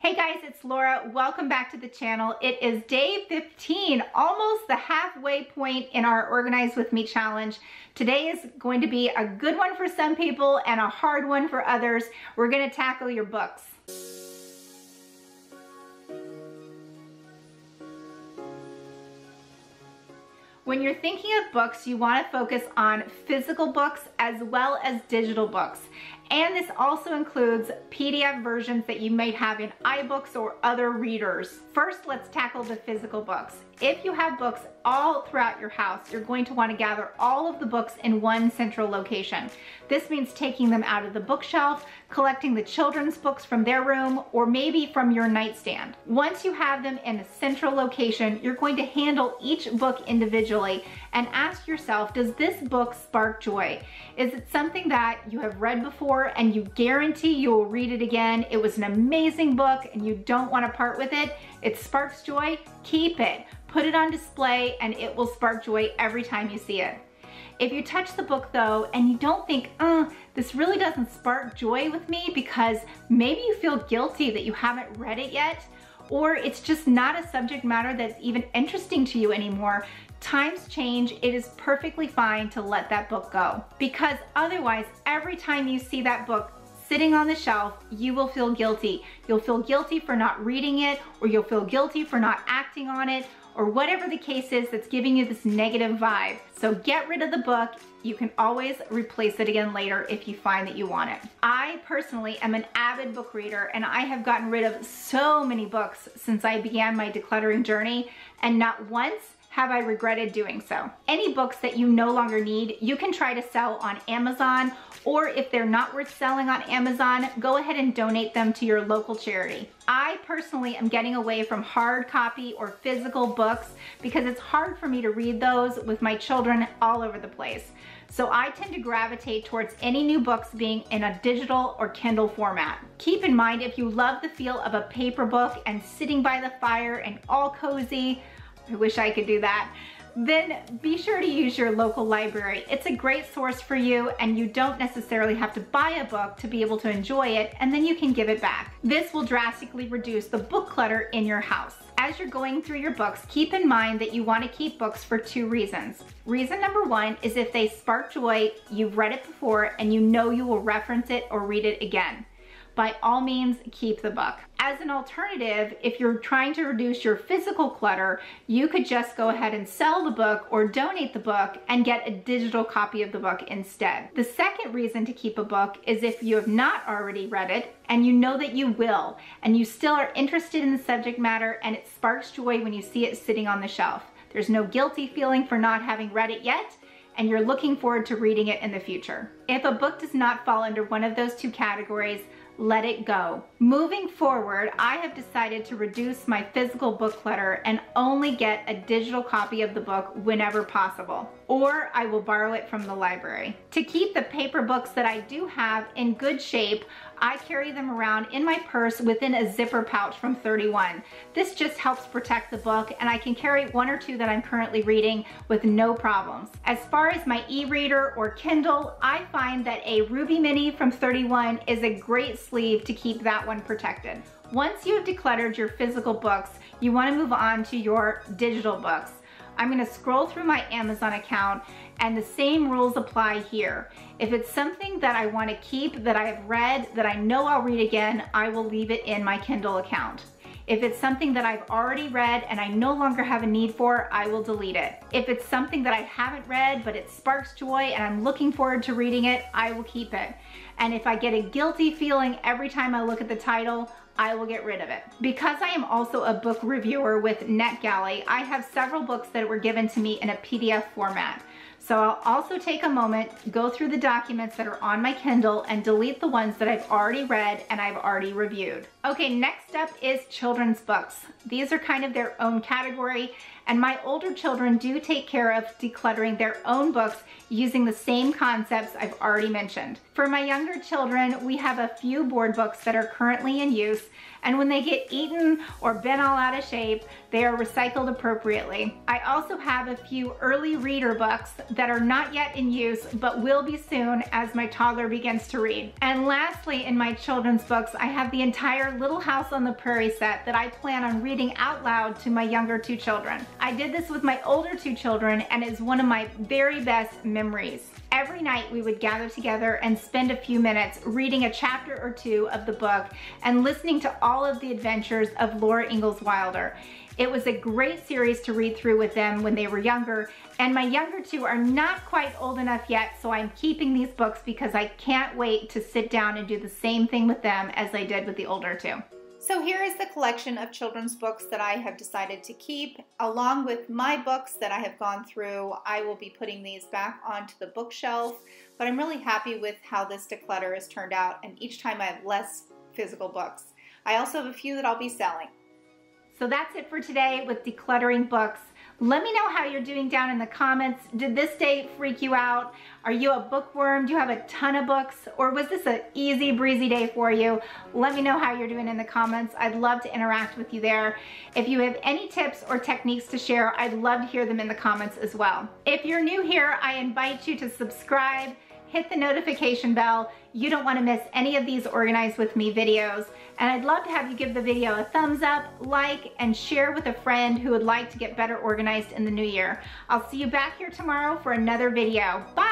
Hey guys, it's Laura. Welcome back to the channel. It is day 15, almost the halfway point in our Organize With Me challenge. Today is going to be a good one for some people and a hard one for others. We're going to tackle your books. When you're thinking of books, you want to focus on physical books as well as digital books. And this also includes PDF versions that you may have in iBooks or other readers. First, let's tackle the physical books. If you have books all throughout your house, you're going to want to gather all of the books in one central location. This means taking them out of the bookshelf, collecting the children's books from their room, or maybe from your nightstand. Once you have them in a central location, you're going to handle each book individually and ask yourself, does this book spark joy? Is it something that you have read before and you guarantee you will read it again? It was an amazing book and you don't want to part with it. It sparks joy. Keep it. Put it on display and it will spark joy every time you see it. If you touch the book though and you don't think, this really doesn't spark joy with me because maybe you feel guilty that you haven't read it yet, or it's just not a subject matter that's even interesting to you anymore, times change. It is perfectly fine to let that book go, because otherwise every time you see that book sitting on the shelf, you will feel guilty. You'll feel guilty for not reading it, or you'll feel guilty for not acting on it, or whatever the case is that's giving you this negative vibe. So get rid of the book. You can always replace it again later if you find that you want it. I personally am an avid book reader, and I have gotten rid of so many books since I began my decluttering journey, and not once have I regretted doing so. Any books that you no longer need, you can try to sell on Amazon, or if they're not worth selling on Amazon, go ahead and donate them to your local charity. I personally am getting away from hard copy or physical books because it's hard for me to read those with my children all over the place. So I tend to gravitate towards any new books being in a digital or Kindle format. Keep in mind, if you love the feel of a paper book and sitting by the fire and all cozy, I wish I could do that, then be sure to use your local library. It's a great source for you, and you don't necessarily have to buy a book to be able to enjoy it, and then you can give it back. This will drastically reduce the book clutter in your house. As you're going through your books, keep in mind that you want to keep books for two reasons. Reason number one is if they spark joy, you've read it before, and you know you will reference it or read it again. By all means, keep the book. As an alternative, if you're trying to reduce your physical clutter, you could just go ahead and sell the book or donate the book and get a digital copy of the book instead. The second reason to keep a book is if you have not already read it and you know that you will, and you still are interested in the subject matter and it sparks joy when you see it sitting on the shelf. There's no guilty feeling for not having read it yet, and you're looking forward to reading it in the future. If a book does not fall under one of those two categories, let it go. Moving forward, I have decided to reduce my physical book clutter and only get a digital copy of the book whenever possible, or I will borrow it from the library. To keep the paper books that I do have in good shape, I carry them around in my purse within a zipper pouch from 31. This just helps protect the book, and I can carry one or two that I'm currently reading with no problems. As far as my e-reader or Kindle, I find that a Rubie Mini from 31 is a great sleeve to keep that one protected. Once you have decluttered your physical books, you want to move on to your digital books. I'm going to scroll through my Amazon account, and the same rules apply here. If it's something that I want to keep, that I have read, that I know I'll read again, I will leave it in my Kindle account. If it's something that I've already read and I no longer have a need for, I will delete it. If it's something that I haven't read but it sparks joy and I'm looking forward to reading it, I will keep it. And if I get a guilty feeling every time I look at the title, I will get rid of it. Because I am also a book reviewer with NetGalley, I have several books that were given to me in a PDF format. So I'll also take a moment, go through the documents that are on my Kindle and delete the ones that I've already read and I've already reviewed. Okay, next up is children's books. These are kind of their own category, and my older children do take care of decluttering their own books using the same concepts I've already mentioned. For my younger children, we have a few board books that are currently in use, and when they get eaten or bent all out of shape, they are recycled appropriately. I also have a few early reader books that are not yet in use, but will be soon as my toddler begins to read. And lastly, in my children's books, I have the entire Little House on the Prairie set that I plan on reading out loud to my younger two children. I did this with my older two children, and it's one of my very best memories. Every night we would gather together and spend a few minutes reading a chapter or two of the book and listening to all of the adventures of Laura Ingalls Wilder. It was a great series to read through with them when they were younger, and my younger two are not quite old enough yet, so I'm keeping these books because I can't wait to sit down and do the same thing with them as I did with the older two. So here is the collection of children's books that I have decided to keep. Along with my books that I have gone through, I will be putting these back onto the bookshelf, but I'm really happy with how this declutter has turned out, and each time I have less physical books. I also have a few that I'll be selling. So that's it for today with decluttering books. Let me know how you're doing down in the comments. Did this day freak you out? Are you a bookworm? Do you have a ton of books? Or was this an easy breezy day for you? Let me know how you're doing in the comments. I'd love to interact with you there. If you have any tips or techniques to share, I'd love to hear them in the comments as well. If you're new here, I invite you to subscribe, hit the notification bell. You don't want to miss any of these Organize With Me videos. And I'd love to have you give the video a thumbs up, like, and share with a friend who would like to get better organized in the new year. I'll see you back here tomorrow for another video. Bye!